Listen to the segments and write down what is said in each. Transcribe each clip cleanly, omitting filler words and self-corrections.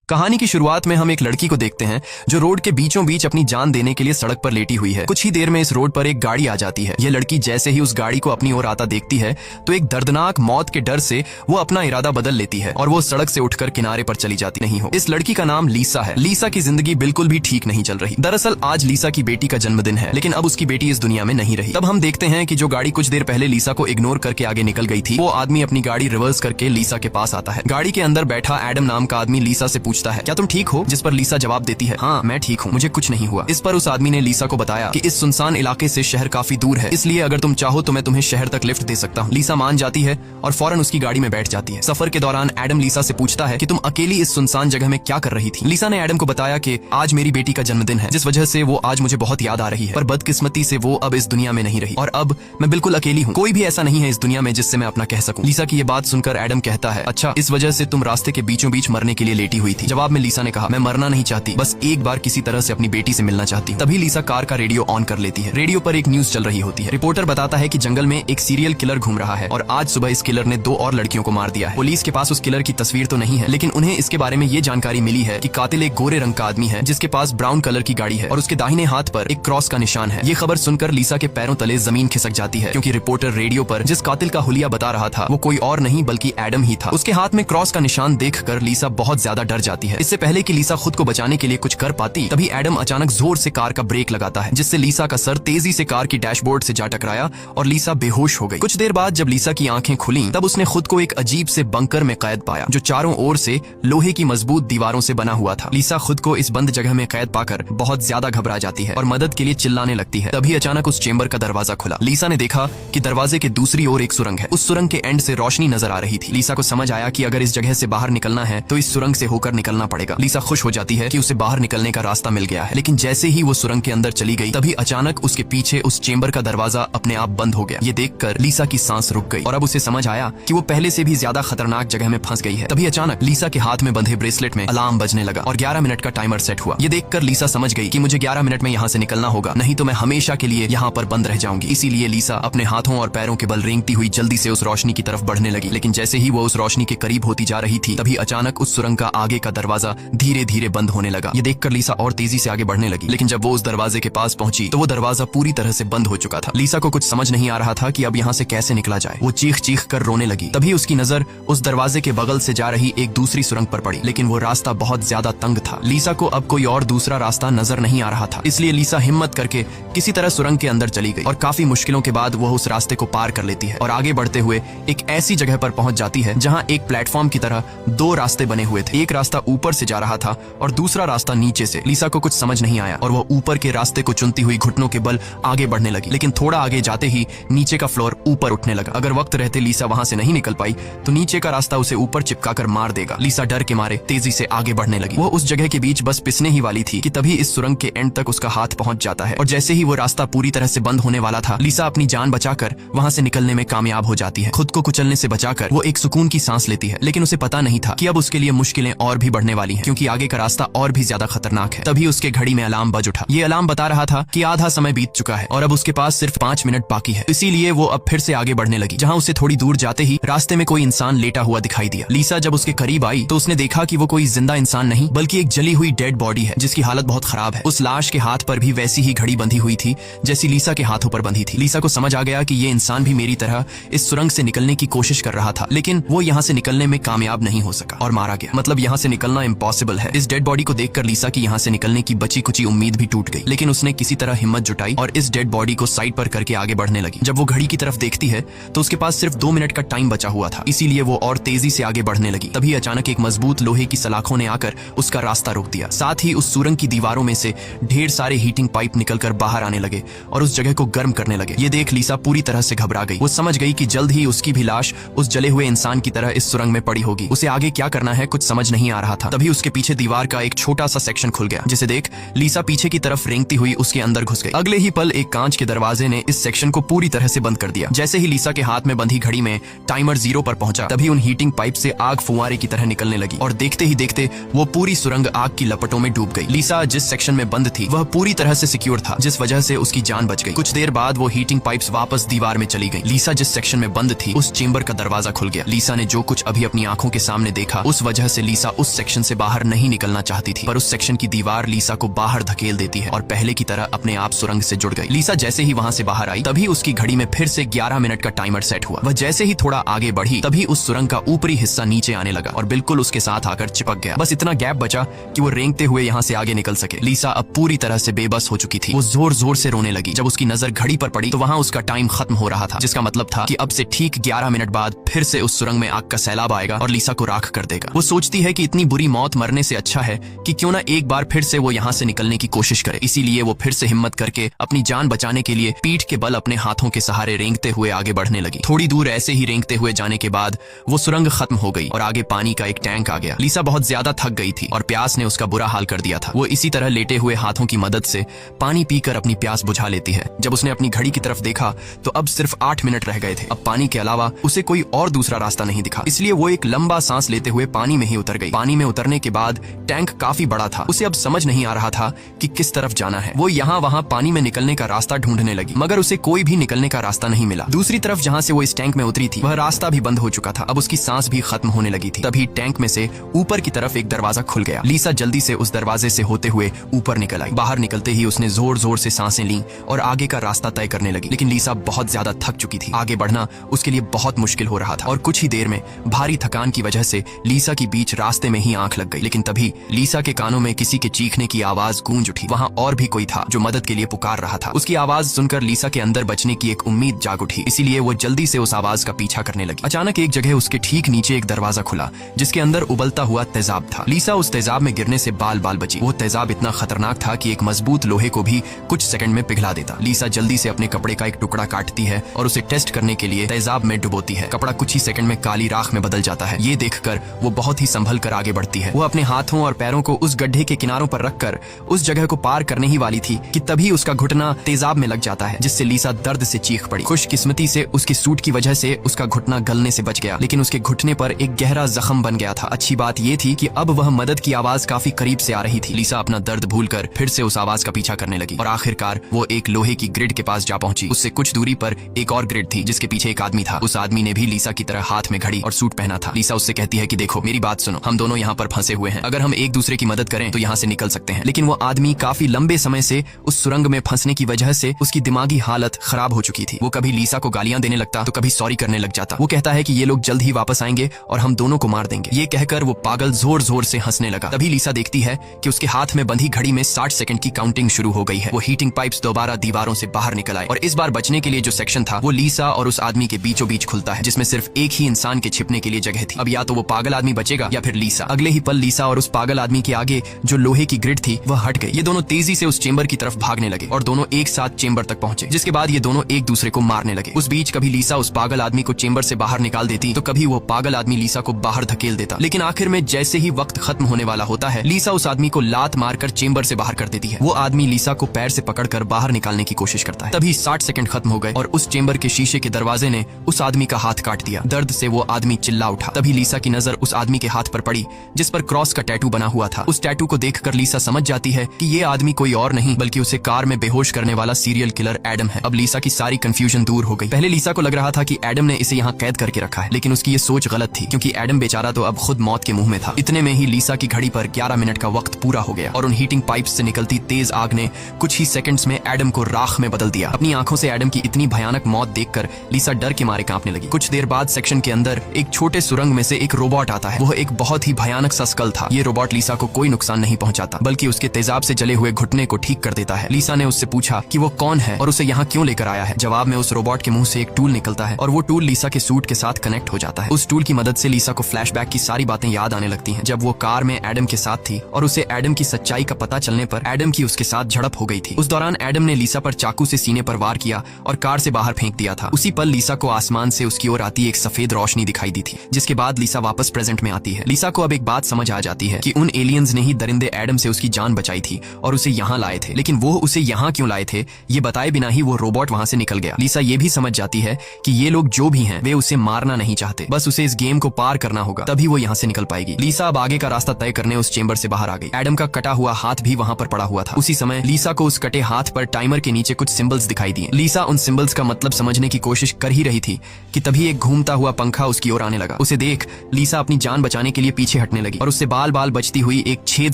कहानी की शुरुआत में हम एक लड़की को देखते हैं जो रोड के बीचों बीच अपनी जान देने के लिए सड़क पर लेटी हुई है। कुछ ही देर में इस रोड पर एक गाड़ी आ जाती है। यह लड़की जैसे ही उस गाड़ी को अपनी ओर आता देखती है तो एक दर्दनाक मौत के डर से वो अपना इरादा बदल लेती है और वो सड़क से उठकर किनारे पर चली जाती नहीं हो। इस लड़की का नाम लीसा है। लीसा की जिंदगी बिल्कुल भी ठीक नहीं चल रही। दरअसल आज लीसा की बेटी का जन्मदिन है, लेकिन अब उसकी बेटी इस दुनिया में नहीं रही। तब हम देखते हैं कि जो गाड़ी कुछ देर पहले लीसा को इग्नोर करके आगे निकल गई थी, वो आदमी अपनी गाड़ी रिवर्स करके लीसा के पास आता है। गाड़ी के अंदर बैठा एडम नाम का आदमी लीसा से पूछता है, क्या तुम ठीक हो? जिस पर लीसा जवाब देती है, हाँ मैं ठीक हूँ, मुझे कुछ नहीं हुआ। इस पर उस आदमी ने लीसा को बताया कि इस सुनसान इलाके से शहर काफी दूर है, इसलिए अगर तुम चाहो तो मैं तुम्हें शहर तक लिफ्ट दे सकता हूँ। लीसा मान जाती है और फौरन उसकी गाड़ी में बैठ जाती है। सफर के दौरान एडम लीसा से पूछता है कि तुम अकेली इस सुनसान जगह में क्या कर रही थी। लीसा ने एडम को बताया कि आज मेरी बेटी का जन्मदिन है, जिस वजह से वो आज मुझे बहुत याद आ रही है, पर बदकिस्मती से वो अब इस दुनिया में नहीं रही और अब मैं बिल्कुल अकेली हूँ। कोई भी ऐसा नहीं है इस दुनिया में जिससे मैं अपना कह सकूं। लीसा की ये बात सुनकर एडम कहता है, अच्छा इस वजह से तुम रास्ते के बीचों बीच मरने के लिए लेटी हुई थी। जवाब में लीसा ने कहा, मैं मरना नहीं चाहती, बस एक बार किसी तरह से अपनी बेटी से मिलना चाहती हूँ। तभी लीसा कार का रेडियो ऑन कर लेती है। रेडियो पर एक न्यूज चल रही होती है। रिपोर्टर बताता है कि जंगल में एक सीरियल किलर घूम रहा है और आज सुबह इस किलर ने 2 और लड़कियों को मार दिया है। पुलिस के पास उस किलर की तस्वीर तो नहीं है, लेकिन उन्हें इसके बारे में ये जानकारी मिली है कि कातिल एक गोरे रंग का आदमी है जिसके पास ब्राउन कलर की गाड़ी है और उसके दाहिने हाथ पर एक क्रॉस का निशान है। ये खबर सुनकर लीसा के पैरों तले जमीन खिसक जाती है, क्योंकि रिपोर्टर रेडियो पर जिस कातिल का हुलिया बता रहा था वो कोई और नहीं बल्कि एडम ही था। उसके हाथ में क्रॉस का निशान देखकर लीसा बहुत ज्यादा डर जाती है। इससे पहले कि लीसा खुद को बचाने के लिए कुछ कर पाती, तभी एडम अचानक जोर से कार का ब्रेक लगाता है, जिससे लीसा का सर तेजी से कार की डैशबोर्ड से जा टकराया और लीसा बेहोश हो गई। कुछ देर बाद जब लीसा की आंखें खुली तब उसने खुद को एक अजीब से बंकर में कैद पाया, जो चारों ओर से लोहे की मजबूत दीवारों से बना हुआ था। लीसा खुद को इस बंद जगह में कैद पाकर बहुत ज्यादा घबरा जाती है और मदद के लिए चिल्लाने लगती है। तभी अचानक उस चेंबर का दरवाजा खुला। लीसा ने देखा कि दरवाजे के दूसरी ओर एक सुरंग है। उस सुरंग के एंड से रोशनी नजर आ रही थी। लीसा को समझ आया कि अगर इस जगह से बाहर निकलना है तो इस सुरंग से होकर निकलना पड़ेगा। लीसा खुश हो जाती है कि उसे बाहर निकलने का रास्ता मिल गया है, लेकिन जैसे ही वो सुरंग के अंदर चली गई तभी अचानक उसके पीछे उस चेंबर का दरवाजा अपने आप बंद हो गया। ये देखकर लीसा की सांस रुक गई और अब उसे समझ आया कि वो पहले से भी ज्यादा खतरनाक जगह में फंस गई है। तभी अचानक लीसा के हाथ में बंधे ब्रेसलेट में अलार्म बजने लगा और 11 मिनट का टाइमर सेट हुआ। ये देखकर लीसा समझ गई कि मुझे 11 मिनट में यहाँ से निकलना होगा, नहीं तो मैं हमेशा के लिए यहाँ पर बंद रह जाऊंगी। इसीलिए लीसा अपने हाथों और पैरों के बल रेंगती हुई जल्दी से उस रोशनी की तरफ बढ़ने लगी। लेकिन जैसे ही वो उस रोशनी के करीब होती जा रही थी तभी अचानक उस सुरंग का आगे का दरवाजा धीरे धीरे बंद होने लगा। ये देखकर लीसा और तेजी से आगे बढ़ने लगी, लेकिन जब वो उस दरवाजे के पास पहुंची तो वो दरवाजा पूरी तरह से बंद हो चुका था। लीसा को कुछ समझ नहीं आ रहा था कि अब यहाँ से कैसे निकला जाए। वो चीख चीख कर रोने लगी। तभी उसकी नजर उस दरवाजे के बगल से जा रही एक दूसरी सुरंग पर पड़ी, लेकिन वो रास्ता बहुत ज्यादा तंग था। लीसा को अब कोई और दूसरा रास्ता नजर नहीं आ रहा था, इसलिए लीसा हिम्मत करके किसी तरह सुरंग के अंदर चली गई और काफी मुश्किलों के बाद वह उस रास्ते को पार कर लेती है और आगे बढ़ते हुए एक ऐसी जगह पर पहुंच जाती है जहाँ एक प्लेटफॉर्म की तरह 2 रास्ते बने हुए थे। एक रास्ता ऊपर से जा रहा था और दूसरा रास्ता नीचे से। लीसा को कुछ समझ नहीं आया और वो ऊपर के रास्ते को चुनती हुई घुटनों के बल आगे बढ़ने लगी, लेकिन थोड़ा आगे जाते ही नीचे का फ्लोर ऊपर उठने लगा। अगर वक्त रहते लीसा वहां से नहीं निकल पाई तो नीचे का रास्ता उसे ऊपर चिपकाकर मार देगा। लीसा डर के मारे तेजी से आगे बढ़ने लगी। वो उस जगह के बीच बस पिसने ही वाली थी कि तभी इस सुरंग के एंड तक उसका हाथ पहुंच जाता है और जैसे ही वो रास्ता पूरी तरह से बंद होने वाला था, लीसा अपनी जान बचाकर वहां से निकलने में कामयाब हो जाती है। खुद को कुचलने से बचाकर वो एक सुकून की सांस लेती है, लेकिन उसे पता नहीं था कि अब उसके लिए मुश्किलें और भी बढ़ने वाली हैं, क्योंकि आगे का रास्ता और भी ज्यादा खतरनाक है। तभी उसके घड़ी में अलार्म बज उठा। ये अलार्म बता रहा था कि आधा समय बीत चुका है और अब उसके पास सिर्फ 5 मिनट बाकी है। इसीलिए वो अब फिर से आगे बढ़ने लगी। जहाँ उसे थोड़ी दूर जाते ही रास्ते में कोई इंसान लेटा हुआ दिखाई दिया। लीसा जब उसके करीब आई तो उसने देखा कि वो कोई जिंदा इंसान नहीं बल्कि एक जली हुई डेड बॉडी है, जिसकी हालत बहुत खराब है। उस लाश के हाथ पर भी वैसी ही घड़ी बंधी हुई थी जैसी लीसा के हाथों पर बंधी थी। लीसा को समझ आ गया कि ये इंसान भी मेरी तरह इस सुरंग से निकलने की कोशिश कर रहा था, लेकिन वो यहाँ से निकलने में कामयाब नहीं हो सका और मारा गया। मतलब यहाँ से निकलना इम्पॉसिबल है। इस डेड बॉडी को देखकर लीसा की यहाँ से निकलने की बची कुची उम्मीद भी टूट गई, लेकिन उसने किसी तरह हिम्मत जुटाई और इस डेड बॉडी को साइड पर करके आगे बढ़ने लगी। जब वो घड़ी की तरफ देखती है तो उसके पास सिर्फ 2 मिनट का टाइम बचा हुआ था, इसीलिए वो और तेजी से आगे बढ़ने लगी। तभी अचानक एक मजबूत लोहे की सलाखों ने आकर उसका रास्ता रोक दिया। साथ ही उस सुरंग की दीवारों में से ढेर सारे हीटिंग पाइप निकलकर बाहर आने लगे और उस जगह को गर्म करने लगे। ये देख लीसा पूरी तरह से घबरा गई। वो समझ गई कि जल्द ही उसकी भी लाश उस जले हुए इंसान की तरह इस सुरंग में पड़ी होगी। उसे आगे क्या करना है कुछ समझ नहीं आ रहा था। तभी उसके पीछे दीवार का एक छोटा सा सेक्शन खुल गया, जिसे देख लीसा पीछे की तरफ रेंगती हुई उसके अंदर घुस गई। अगले ही पल एक कांच के दरवाजे ने इस सेक्शन को पूरी तरह से बंद कर दिया। जैसे ही लीसा के हाथ में बंधी घड़ी में टाइमर 0 पर पहुंचा तभी उन हीटिंग पाइप से आग फुंवारे की तरह निकलने लगी और देखते ही देखते वो पूरी सुरंग सुरंग आग की लपटों में डूब गई। लीसा जिस सेक्शन में बंद थी वह पूरी तरह से सिक्योर था, जिस वजह से उसकी जान बच गई। कुछ देर बाद वो हीटिंग पाइप्स वापस दीवार में चली गई। लीसा जिस सेक्शन में बंद थी उस चेंबर का दरवाजा खुल गया। लीसा ने जो कुछ अभी अपनी आंखों के सामने देखा उस वजह से लीसा उस सेक्शन से बाहर नहीं निकलना चाहती थी, पर उस सेक्शन की दीवार लीसा को बाहर धकेल देती है और पहले की तरह अपने आप सुरंग से जुड़ गई। लीसा जैसे ही वहां से बाहर आई तभी उसकी घड़ी में फिर से 11 मिनट का टाइमर सेट हुआ। वह जैसे ही थोड़ा आगे बढ़ी तभी उस सुरंग का ऊपरी हिस्सा नीचे आने लगा और बिल्कुल उसके साथ आकर चिपक गया। बस इतना गैप बचा कि वो रेंगते हुए यहाँ से आगे निकल सके। लीसा अब पूरी तरह से बेबस हो चुकी थी। वो जोर जोर से रोने लगी। जब उसकी नजर घड़ी पर पड़ी तो वहाँ उसका टाइम खत्म हो रहा था, जिसका मतलब था कि अब से ठीक 11 मिनट बाद फिर से उस सुरंग में आग का सैलाब आएगा और लीसा को राख कर देगा। वो सोचती है कि इतनी बुरी मौत मरने से अच्छा है कि क्यों ना एक बार फिर से वो यहाँ से निकलने की कोशिश करे। इसीलिए वो फिर से हिम्मत करके अपनी जान बचाने के लिए पीठ के बल अपने हाथों के सहारे रेंगते हुए आगे बढ़ने लगी। थोड़ी दूर ऐसे ही रेंगते हुए जाने के बाद वो सुरंग खत्म हो गई और आगे पानी का एक टैंक आ गया। लीसा बहुत ज्यादा थक गई थी और प्यास ने उसका बुरा हाल कर दिया था। वो इसी तरह लेटे हुए हाथों की मदद से पानी पीकर अपनी प्यास बुझा लेती है। जब उसने अपनी घड़ी की तरफ देखा तो अब सिर्फ 8 मिनट रह गए थे। अब पानी के अलावा उसे कोई और दूसरा रास्ता नहीं दिखा, इसलिए वो एक लंबा सांस लेते हुए पानी में ही उतर गई। पानी में उतरने के बाद टैंक काफी बड़ा था। उसे अब समझ नहीं आ रहा था कि किस तरफ जाना है। वो यहाँ वहाँ पानी में निकलने का रास्ता ढूंढने लगी, मगर उसे कोई भी निकलने का रास्ता नहीं मिला। दूसरी तरफ जहाँ से वो इस टैंक में उतरी थी वह रास्ता भी बंद हो चुका था। अब उसकी सांस भी खत्म होने लगी थी। तभी टैंक में से ऊपर की तरफ एक दरवाजा खुल गया। लीसा जल्दी से उस दरवाजे से होते हुए ऊपर निकल आई। बाहर निकलते ही उसने जोर जोर से सांसें ली और आगे का रास्ता तय करने लगी, लेकिन लीसा बहुत ज्यादा थक चुकी थी। आगे बढ़ना उसके लिए बहुत मुश्किल हो रहा था और कुछ ही देर में भारी थकान की वजह से लीसा की बीच रास्ते में ही आंख लग गई। लेकिन तभी लीसा के कानों में किसी के चीखने की आवाज गूंज उठी। वहाँ और भी कोई था जो मदद के लिए पुकार रहा था। उसकी आवाज सुनकर लीसा के अंदर बचने की एक उम्मीद जाग उठी, इसीलिए वो जल्दी से उस आवाज का पीछा करने लगी। अचानक एक जगह उसके ठीक नीचे एक दरवाजा खुला जिसके अंदर उबलता हुआ तेजाब था। लीसा उस तेजाब में गिरने से बाल बाल बची। वो तेजाब इतना खतरनाक था कि एक मजबूत लोहे को भी कुछ सेकंड में पिघला देता। लीसा जल्दी से अपने कपड़े का एक टुकड़ा काटती है और उसे टेस्ट करने के लिए तेजाब में डुबोती है। कपड़ा कुछ ही सेकंड में काली राख में बदल जाता है। ये देखकर वो बहुत ही संभल कर आगे बढ़ती है। वो अपने हाथों और पैरों को उस गड्ढे के किनारों पर रखकर उस जगह को पार करने ही वाली थी कि तभी उसका घुटना तेजाब में लग जाता है, जिससे लीसा दर्द से चीख पड़ी। खुशकिस्मती से उसके सूट की वजह से उसका घुटना गलने से बच गया, लेकिन उसके घुटने पर एक गहरा जख्म बन गया था। अच्छी बात ये थी कि अब वह मदद की आवाज काफी करीब से आ रही थी। लीसा अपना दर्द भूलकर फिर से उस आवाज का पीछा करने लगी और आखिरकार वो एक लोहे की ग्रिड के पास जा पहुंची। उससे कुछ दूरी पर एक और ग्रिड थी जिसके पीछे एक आदमी था। उस आदमी ने भी लीसा की तरह हाथ में घड़ी और सूट पहना था। लीसा उससे कहती है कि देखो मेरी बात सुनो, हम दोनों यहाँ पर फंसे हुए हैं, अगर हम एक दूसरे की मदद करें तो यहाँ से निकल सकते हैं। लेकिन वो आदमी काफी लंबे समय से उस सुरंग में फंसने की वजह से उसकी दिमागी हालत खराब हो चुकी थी। वो कभी लीसा को गालियां देने लगता तो कभी सॉरी करने लग जाता। वो कहता है कि ये लोग जल्द ही वापस आएंगे और हम दोनों को मार देंगे। ये कहकर वो पागल जोर जोर से हंसने लगा। तभी लीसा देखती है कि उसके हाथ में बंधी घड़ी में 60 सेकंड की काउंटिंग शुरू हो गई है। वो हीटिंग पाइप्स दोबारा दीवारों से बाहर निकल आए और इस बार बचने के लिए जो सेक्शन था वो लीसा और उस आदमी के बीचों बीच खुलता है, जिसमें सिर्फ एक ही इंसान के छिपने के लिए जगह थी। अब या तो वो पागल आदमी बचेगा या फिर लीसा। अगले ही पल लीसा और उस पागल आदमी के आगे जो लोहे की ग्रिड थी वह हट गई। ये दोनों तेजी से उस चेंबर की तरफ भागने लगे और दोनों एक साथ चेंबर तक पहुंचे, जिसके बाद ये दोनों एक दूसरे को मारने लगे। उस बीच कभी लीसा उस पागल आदमी को चेंबर से बाहर निकाल देती तो कभी वो पागल आदमी लीसा को बाहर धकेल देता। लेकिन आखिर में जैसे ही वक्त खत्म होने वाला होता है लीसा उस आदमी को लात मारकर चेंबर से बाहर कर देती है। वो आदमी लीसा को पैर से पकड़कर बाहर निकालने की कोशिश करता है। तभी 60 सेकंड खत्म हो गए और उस चेंबर के शीशे के दरवाजे ने उस आदमी का हाथ काट दिया। दर्द से वो आदमी चिल्ला उठा। तभी लीसा की नजर उस आदमी के हाथ पर पड़ी जिस पर क्रॉस का टैटू बना हुआ था। उस टैटू को देखकर लीसा समझ जाती है कि ये आदमी कोई और नहीं बल्कि उसे कार में बेहोश करने वाला सीरियल किलर एडम है। अब लीसा की सारी कंफ्यूजन दूर हो गई। पहले लीसा को लग रहा था कि एडम ने इसे यहाँ कैद करके रखा है, लेकिन उसकी ये सोच गलत थी क्योंकि एडम बेचारा तो अब खुद मौत के मुंह में था। इतने में ही लीसा की घड़ी पर 11 मिनट का वक्त पूरा हो गया और उन हीटिंग पाइप्स से निकलती तेज आग ने कुछ ही सेकंड्स में एडम को राख में बदल दिया। अपनी आंखों से एडम की इतनी भयानक मौत देखकर लीसा डर के मारे कांपने लगी। कुछ देर बाद सेक्शन के अंदर एक छोटे सुरंग में से एक रोबोट आता है। वह एक बहुत ही भयानक सा स्कल था। ये रोबोट लीसा को कोई नुकसान नहीं पहुंचाता बल्कि उसके तेजाब से जले हुए घुटने को ठीक कर देता है। लीसा ने उससे पूछा कि वो कौन है और उसे यहाँ क्यों लेकर आया है। जवाब में उस रोबोट के मुंह से एक टूल निकलता है और वो टूल लीसा के सूट के साथ कनेक्ट हो जाता है। उस टूल की मदद से लीसा को फ्लैशबैक की सारी बातें याद आने लगती हैं, जब वो कार में एडम के साथ थी और उसे एडम की सच्चाई का पता चलने पर एडम की उसके साथ झड़प हो गई थी। उस दौरान एडम ने लीसा पर चाकू से सीने पर वार किया और कार से बाहर फेंक दिया था। उसी पल लीसा को आसमान से उसकी ओर आती एक सफेद रोशनी दिखाई दी थी, जिसके बाद लीसा वापस प्रेजेंट में आती है। लीसा को अब एक बात समझ आ जाती है कि उन एलियंस ने ही दरिंदे एडम से उसकी जान बचाई थी और उसे यहाँ लाए थे, लेकिन वो उसे यहाँ क्यों लाए थे ये बताए बिना ही वो रोबोट वहाँ से निकल गया। लीसा ये भी समझ जाती है कि ये लोग जो भी हैं वे उसे मारना नहीं चाहते, बस उसे इस गेम को पार करना होगा, तभी वो यहाँ से निकल पाएगी। लीसा अब आगे का रास्ता तय करने उस चेंबर से बाहर आ गई। एडम का कटा हुआ हाथ भी वहाँ पर पड़ा हुआ था। उसी समय लीसा को उस कटे हाथ पर टाइमर के नीचे कुछ सिंबल्स दिखाई दिए। लीसा उन सिंबल्स का मतलब समझने की कोशिश कर ही रही थी कि तभी एक घूमता हुआ पंखा उसकी ओर आने लगा। उसे देख लीसा अपनी जान बचाने के लिए पीछे हटने लगी और उससे बाल बाल बचती हुई एक छेद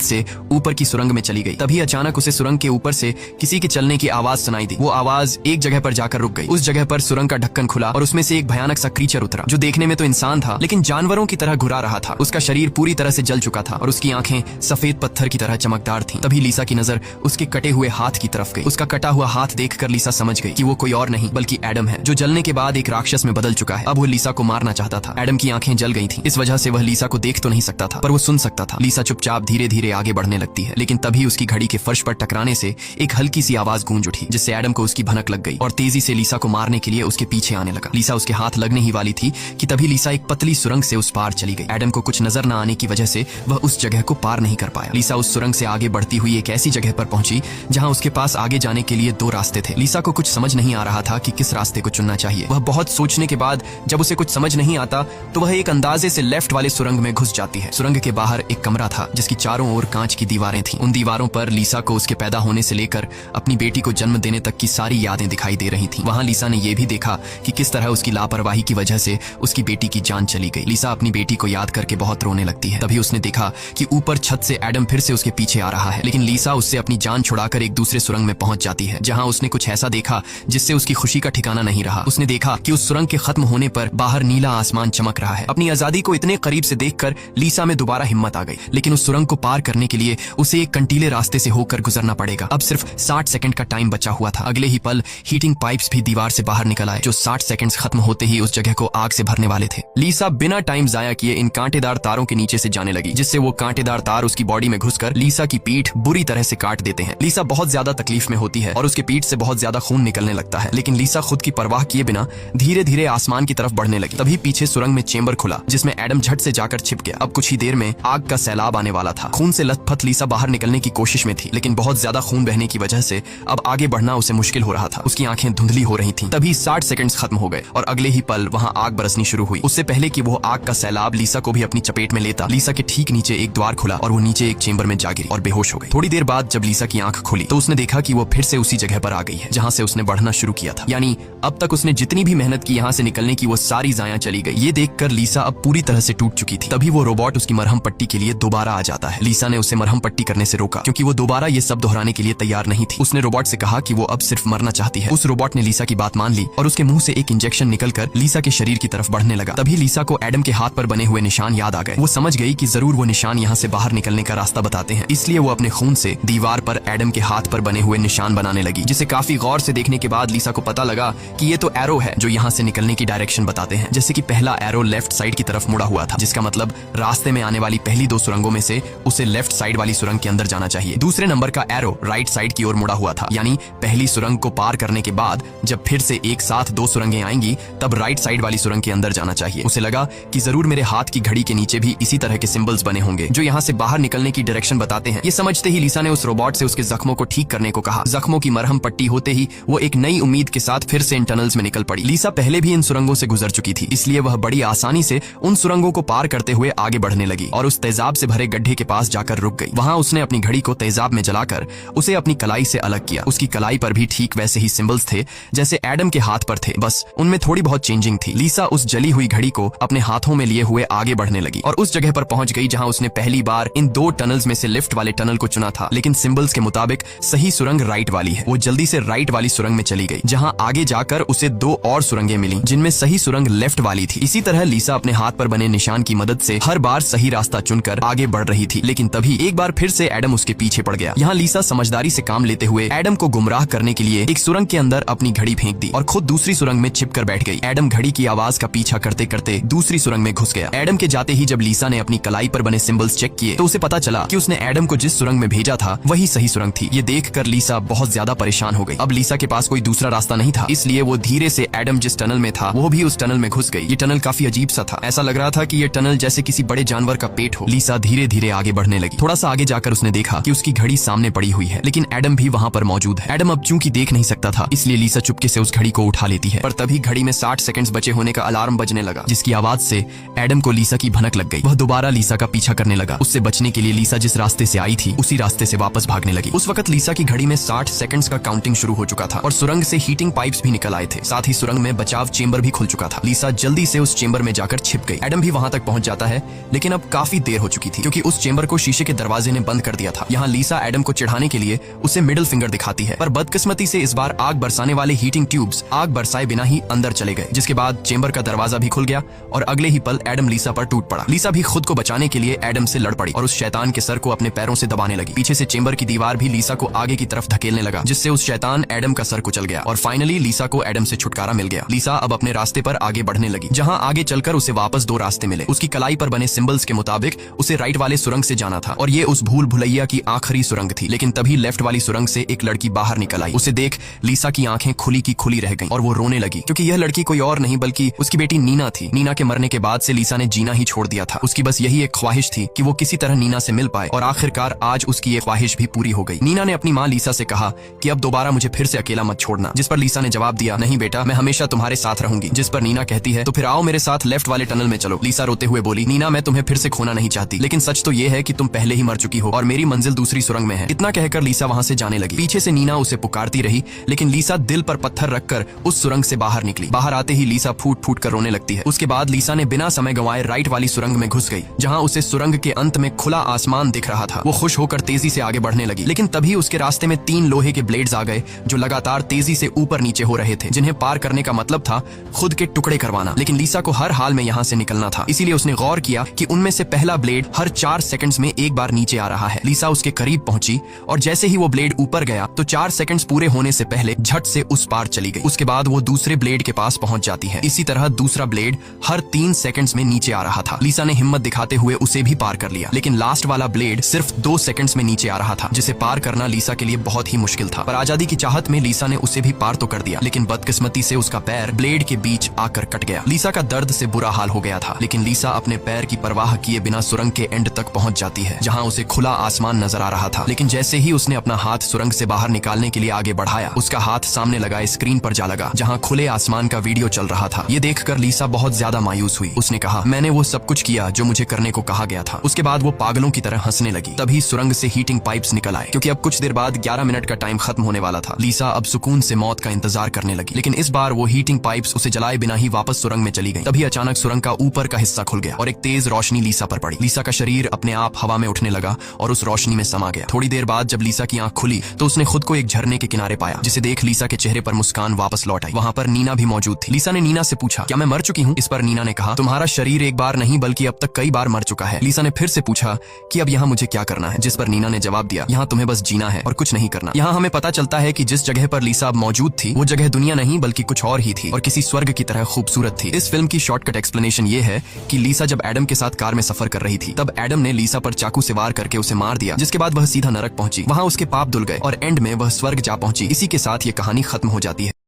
से ऊपर की सुरंग में चली गई। तभी अचानक उसे सुरंग के ऊपर से किसी के चलने की आवाज सुनाई दी। वो आवाज एक जगह पर जाकर रुक गई। उस जगह पर सुरंग का ढक्कन खुला और उसमें से एक भयानक सा क्रीचर उतरा, जो देखने में तो इंसान था लेकिन जानवरों की तरह घुरा रहा था। उसका शरीर पूरी तरह से जल चुका था और उसकी आंखें सफेद पत्थर की तरह चमकदार थीं। तभी लीसा की नजर उसके कटे हुए हाथ की तरफ गई। उसका कटा हुआ हाथ देखकर लीसा समझ गई कि वो कोई और नहीं बल्कि एडम है, जो जलने के बाद एक राक्षस में बदल चुका है। अब वो लीसा को मारना चाहता था। एडम की आंखें जल गई थीं, इस वजह से वह लीसा को देख तो नहीं सकता था पर वो सुन सकता था। लीसा चुपचाप धीरे धीरे आगे बढ़ने लगती है, लेकिन तभी उसकी घड़ी के फर्श पर टकराने से एक हल्की सी आवाज गूंज उठी, जिससे एडम को उसकी भनक लग गई और तेजी से लीसा को मारने के लिए उसके पीछे आने लगा। लीसा उसके हाथ लगने ही वाली थी कि तभी लीसा एक पतली सुरंग से उस पार चली गई। एडम को कुछ नजर न आने की वजह से वह उस जगह को पार नहीं कर पाया। लीसा उस सुरंग से आगे बढ़ती हुई एक ऐसी जगह पर पहुंची जहां उसके पास आगे जाने के लिए दो रास्ते थे। लीसा को कुछ समझ नहीं आ रहा था कि किस रास्ते को चुनना चाहिए। वह बहुत सोचने के बाद जब उसे कुछ समझ नहीं आता तो वह एक अंदाजे से लेफ्ट वाले सुरंग में घुस जाती है। सुरंग के बाहर एक कमरा था जिसकी चारों ओर कांच की दीवारें थीं। उन दीवारों पर लीसा को उसके पैदा होने से लेकर अपनी बेटी को जन्म देने तक की सारी यादें दिखाई दे रही थीं। वहां लीसा ने यह भी देखा कि किस तरह उसकी लापरवाही की वजह से उसकी बेटी की जान चली गई। लीसा अपनी बेटी को याद करके बहुत रोने लगती है। तभी उसने देखा कि ऊपर छत से एडम फिर से उसके पीछे आ रहा है, लेकिन लीसा उससे अपनी जान छुड़ाकर एक दूसरे सुरंग में पहुंच जाती है, जहां उसने कुछ ऐसा देखा जिससे उसकी खुशी का ठिकाना नहीं रहा। उसने देखा कि उस सुरंग के खत्म होने पर बाहर नीला आसमान चमक रहा है। अपनी आजादी को इतने करीब से देखकर लीसा में दोबारा हिम्मत आ गई, लेकिन उस सुरंग को पार करने के लिए उसे एक कंटीले रास्ते से होकर गुजरना पड़ेगा। अब सिर्फ 60 सेकंड का टाइम बचा हुआ था। अगले ही पल हीटिंग पाइप्स भी दीवार से बाहर निकल आए, जो 60 सेकंड्स खत्म होते ही उस जगह को आग से भरने वाले थे। लीसा बिना टाइम जाया किए इन कांटेदार तारों के नीचे से जाने लगी, जिससे वो कांटेदार तार उसकी बॉडी में घुसकर लीसा की पीठ बुरी तरह से काट देते हैं। लीसा बहुत ज्यादा तकलीफ में होती है और उसके पीठ से बहुत ज्यादा खून निकलने लगता है, लेकिन लीसा खुद की परवाह किए बिना धीरे धीरे आसमान की तरफ बढ़ने लगी। तभी पीछे सुरंग में चेंबर खुला, जिसमें एडम झट से जाकर छिप गया। अब कुछ ही देर में आग का सैलाब आने वाला था। खून से लथपथ लीसा बाहर निकलने की कोशिश में थी, लेकिन बहुत ज्यादा खून बहने की वजह से अब आगे बढ़ना उसे मुश्किल हो रहा था। उसकी आंखें धुंधली हो रही थीं। तभी 60 सेकंड्स खत्म हो गए और अगले ही पल वहां आग बरसनी शुरू हुई। उससे पहले कि वो आग का सैलाब लीसा को भी अपनी चपेट में लेता, लीसा के ठीक नीचे एक द्वार खुला और वो नीचे एक चेंबर में जा गिरी और बेहोश हो गई। थोड़ी देर बाद जब लीसा की आंख खुली तो उसने देखा कि वो फिर से उसी जगह पर आ गई है जहां से उसने बढ़ना शुरू किया था। यानी अब तक उसने जितनी भी मेहनत की यहाँ से निकलने की, वो सारी जाया चली गई। ये देखकर लीसा अब पूरी तरह से टूट चुकी थी। तभी वो रोबोट उसकी मरहम पट्टी के लिए दोबारा आ जाता है। लीसा ने उसे मरहम पट्टी करने से रोका, क्योंकि वो दोबारा ये सब दोहराने के लिए तैयार नहीं थी। उसने रोबोट से कहा कि वो अब सिर्फ मरना चाहती है। उस रोबोट ने लीसा की बात मान ली और उसके मुंह से एक इंजेक्शन निकलकर लीसा के शरीर की तरफ बढ़ने लगा। तभी लीसा को एडम के हाथ पर बने हुए निशान याद आ गए। वो समझ गई कि जरूर वो निशान यहाँ से बाहर निकलने का रास्ता बताते हैं, इसलिए वो अपने खून से दीवार पर एडम के हाथ पर बने हुए निशान बनाने लगी, जिसे काफी गौर से देखने के बाद लीसा को पता लगा कि ये तो एरो है जो यहाँ से निकलने की डायरेक्शन बताते हैं। जैसे कि पहला एरो लेफ्ट साइड की तरफ मुड़ा हुआ था, जिसका मतलब रास्ते में आने वाली पहली दो सुरंगों में से उसे लेफ्ट साइड वाली सुरंग के अंदर जाना चाहिए। दूसरे नंबर का एरो राइट साइड की ओर मुड़ा हुआ था, यानी पहली सुरंग को पार करने के बाद जब फिर से एक साथ दो सुरंगें आएंगी तब राइट साइड वाली सुरंग के अंदर जाना चाहिए। उसे लगा कि जरूर मेरे हाथ की घड़ी के नीचे भी इसी तरह के सिंबल्स बने होंगे जो यहाँ से बाहर निकलने की डायरेक्शन बताते हैं। ये समझते ही लीसा ने उस रोबोट से उसके जख्मों को ठीक करने को कहा। जख्मों की मरहम पट्टी होते ही वो एक नई उम्मीद के साथ फिर से इन टनल्स में निकल पड़ी। लीसा पहले भी इन सुरंगों से गुजर चुकी थी, इसलिए वह बड़ी आसानी से उन सुरंगों को पार करते हुए आगे बढ़ने लगी और उस तेजाब से भरे गड्ढे के पास जाकर रुक गई। वहां उसने अपनी घड़ी को तेजाब में जलाकर उसे अपनी कलाई से अलग किया। उसकी कलाई पर भी ठीक वैसे ही सिंबल्स थे जैसे एडम के हाथ पर थे, बस उनमें थोड़ी बहुत चेंजिंग थी। लीसा उस जली हुई घड़ी को अपने हाथों में लिए हुए आगे बढ़ने लगी और उस जगह पर पहुंच गई जहां उसने पहली बार इन दो टनल्स में से लेफ्ट वाले टनल को चुना था, लेकिन सिंबल्स के मुताबिक सही सुरंग राइट वाली है। वो जल्दी से राइट वाली सुरंग में चली गई, जहां आगे जाकर उसे दो और सुरंगें मिली जिनमें सही सुरंग लेफ्ट वाली थी। इसी तरह लीसा अपने हाथ पर बने निशान की मदद से हर बार सही रास्ता चुनकर आगे बढ़ रही थी, लेकिन तभी एक बार फिर से एडम उसके पीछे पड़ गया। यहाँ लीसा समझदारी से काम लेते हुए एडम को गुमराह करने के लिए एक सुरंग के अंदर अपनी घड़ी फेंक दी और खुद दूसरी सुरंग में छिपकर बैठ गई। एडम घड़ी की आवाज का पीछा करते करते दूसरी सुरंग में घुस गया। एडम के जाते ही जब लीसा ने अपनी कलाई पर बने सिंबल्स चेक किए तो उसे पता चला कि उसने एडम को जिस सुरंग में भेजा था वही सही सुरंग थी। ये देखकर लीसा बहुत ज्यादा परेशान हो गई। अब लीसा के पास कोई दूसरा रास्ता नहीं था, इसलिए वो धीरे से एडम जिस टनल में था वो भी उस टनल में घुस गई। ये टनल काफी अजीब सा था, ऐसा लग रहा था कि ये टनल जैसे किसी बड़े जानवर का पेट हो। लीसा धीरे धीरे आगे बढ़ने लगी। थोड़ा सा आगे जाकर उसने देखा कि उसकी घड़ी सामने पड़ी हुई है, लेकिन एडम भी वहाँ पर मौजूद है। एडम अब चूंकि देख नहीं सकता था, इसलिए लीसा चुपके से उस घड़ी को उठा लेती है, पर तभी घड़ी में 60 सेकंड्स बचे होने का अलार्म बजने लगा, जिसकी आवाज से एडम को लीसा की भनक लग गई। वह दोबारा लीसा का पीछा करने लगा। लगा। उससे बचने के लिए लीसा जिस रास्ते से आई थी उसी रास्ते से वापस भागने लगी। उस वक्त लीसा की घड़ी में 60 सेकंड्स का काउंटिंग शुरू हो चुका था और सुरंग से हीटिंग पाइप्स भी निकल आए थे। साथ ही सुरंग में बचाव चेंबर भी खुल चुका था। लीसा जल्दी से उस चेंबर में जाकर छिप गई। एडम भी वहां तक पहुंच जाता है, लेकिन अब काफी देर हो चुकी थी क्योंकि उस चेंबर को शीशे के दरवाजे ने बंद कर दिया था। यहाँ लीसा एडम को चिढ़ाने के लिए उसे मिडिल फिंगर दिखाती है, पर बदकिस्मती से इस बार आग बरसाने वाले हीटिंग ट्यूब्स आग बरसाए बिना ही अंदर चले गए, जिसके बाद चेंबर का दरवाजा भी खुल गया और अगले ही पल एडम लीसा पर टूट पड़ा। लीसा भी खुद को बचाने के लिए एडम से लड़ पड़ी और उस शैतान के सर को अपने पैरों से दबाने लगी। पीछे से चेंबर की दीवार भी लीसा को आगे की तरफ धकेलने लगा, जिससे उस शैतान एडम का सर कुचल गया और फाइनली लीसा को एडम से छुटकारा मिल गया। लीसा अब अपने रास्ते पर आगे बढ़ने लगी, जहां आगे चलकर उसे वापस 2 रास्ते मिले। उसकी कलाई पर बने सिंबल्स के मुताबिक उसे राइट वाले सुरंग से जाना था और ये उस भूल भुलैया की आखिरी सुरंग थी। लेकिन तभी लेफ्ट वाली सुरंग से एक लड़की बाहर निकल आई। उसे देख लीसा की आंखें खुली की खुली रह गईं और वो रोने लगी, क्योंकि यह लड़की कोई और नहीं बल्कि उसकी बेटी नीना थी। नीना के मरने के बाद से लीसा ने जीना ही छोड़ दिया था। उसकी बस यही एक ख्वाहिश थी कि वो किसी तरह नीना से मिल पाए और आखिरकार आज उसकी ये ख्वाहिश भी पूरी हो गई। नीना ने अपनी माँ लीसा से कहा कि अब दोबारा मुझे फिर से अकेला मत छोड़ना, जिस पर लीसा ने जवाब दिया, नहीं बेटा, मैं हमेशा तुम्हारे साथ रहूंगी। जिस पर नीना कहती है, तो फिर आओ मेरे साथ लेफ्ट वाले टनल में चलो। लीसा रोते हुए बोली, नीना, मैं तुम्हें फिर से खोना नहीं चाहती, लेकिन सच तो ये है कि तुम पहले ही मर चुकी हो और मेरी मंजिल दूसरी सुरंग में है। इतना कहकर लीसा वहां से जाने लगी। पीछे से नीना उसे पुकारती रही, लेकिन लीसा दिल पर पत्थर रखकर उस सुरंग से बाहर निकली। बाहर आते ही लीसा फूट फूट कर रोने लगती है। उसके बाद लीसा ने बिना समय गंवाए राइट वाली सुरंग में घुस गई, जहां उसे सुरंग के अंत में खुला आसमान दिख रहा था। वो खुश होकर तेजी से आगे बढ़ने लगी, लेकिन तभी उसके रास्ते में 3 लोहे के ब्लेड्स आ गए जो लगातार तेजी से ऊपर नीचे हो रहे थे, जिन्हें पार करने का मतलब था खुद के टुकड़े करवाना। लेकिन लीसा को हर हाल में यहाँ से निकलना था, इसीलिए उसने गौर किया कि उनमें से पहला ब्लेड हर 4 सेकंड्स में एक बार नीचे आ रहा है। लीसा उसके करीब पहुंची और जैसे ही वो ब्लेड ऊपर गया तो 4 सेकंड्स पूरे होने से पहले झट से उस पार चली गई। उसके बाद वो दूसरे ब्लेड के पास पहुंच जाती है। इसी तरह दूसरा ब्लेड हर 3 सेकंड्स में नीचे आ रहा था। लीसा ने हिम्मत दिखाते हुए उसे भी पार कर लिया, लेकिन लास्ट वाला ब्लेड सिर्फ 2 सेकंड्स में नीचे आ रहा था, जिसे पार करना लीसा के लिए बहुत ही मुश्किल था। पर आजादी की चाहत में लीसा ने उसे भी पार तो कर दिया, लेकिन बदकिस्मती से उसका पैर ब्लेड के बीच आकर कट गया। लीसा का दर्द से बुरा हाल हो गया था, लेकिन लीसा अपने पैर की परवाह किए बिना सुरंग के एंड तक पहुंच जाती है, जहां उसे खुला आसमान नजर आ रहा था। लेकिन जैसे ही उसने अपना हाथ सुरंग से बाहर निकालने के लिए आगे बढ़ाया, उसका हाथ सामने लगाए स्क्रीन पर जा लगा, जहां खुले आसमान का वीडियो चल रहा था। ये देखकर लीसा बहुत ज्यादा मायूस हुई। उसने कहा, मैंने वो सब कुछ किया जो मुझे करने को कहा गया था। उसके बाद वो पागलों की तरह हंसने लगी। तभी सुरंग से हीटिंग पाइप्स निकल आए, क्योंकि अब कुछ देर बाद 11 मिनट का टाइम खत्म होने वाला था। लीसा अब सुकून से मौत का इंतजार करने लगी, लेकिन इस बार वो हीटिंग पाइप्स उसे जलाए बिना ही वापस सुरंग में चली गई। तभी अचानक सुरंग का ऊपर का हिस्सा खुल गया और एक तेज रोशनी लीसा पर पड़ी। लीसा का शरीर अपने आप हवा में उठने लगा और उस रोशनी में समा गया। थोड़ी देर बाद जब लीसा की आंख खुली तो उसने खुद को एक झरने के किनारे पाया, जिसे देख लीसा के चेहरे पर मुस्कान वापस लौट आई। वहां पर नीना भी मौजूद थी। लीसा ने नीना से पूछा, क्या मैं मर चुकी हूँ? इस पर नीना ने कहा, तुम्हारा शरीर एक बार नहीं बल्कि अब तक कई बार मर चुका है। लीसा ने फिर से पूछा कि अब यहाँ मुझे क्या करना है? जिस पर नीना ने जवाब दिया, यहाँ तुम्हें बस जीना है और कुछ नहीं करना। यहाँ हमें पता चलता है कि जिस जगह पर लीसा अब मौजूद थी वो जगह दुनिया नहीं बल्कि कुछ और ही थी और किसी स्वर्ग की तरह खूबसूरत थी। इस फिल्म की शॉर्टकट एक्सप्लेनेशन ये है कि लीसा जब एडम के साथ कार में सफर कर रही थी, तब एडम ने लीसा पर चाकू से वार करके उसे मार दिया, जिसके बाद वह सीधा नरक पहुंची। वहां उसके पाप धुल गए और एंड में वह स्वर्ग जा पहुंची। इसी के साथ ये कहानी खत्म हो जाती है।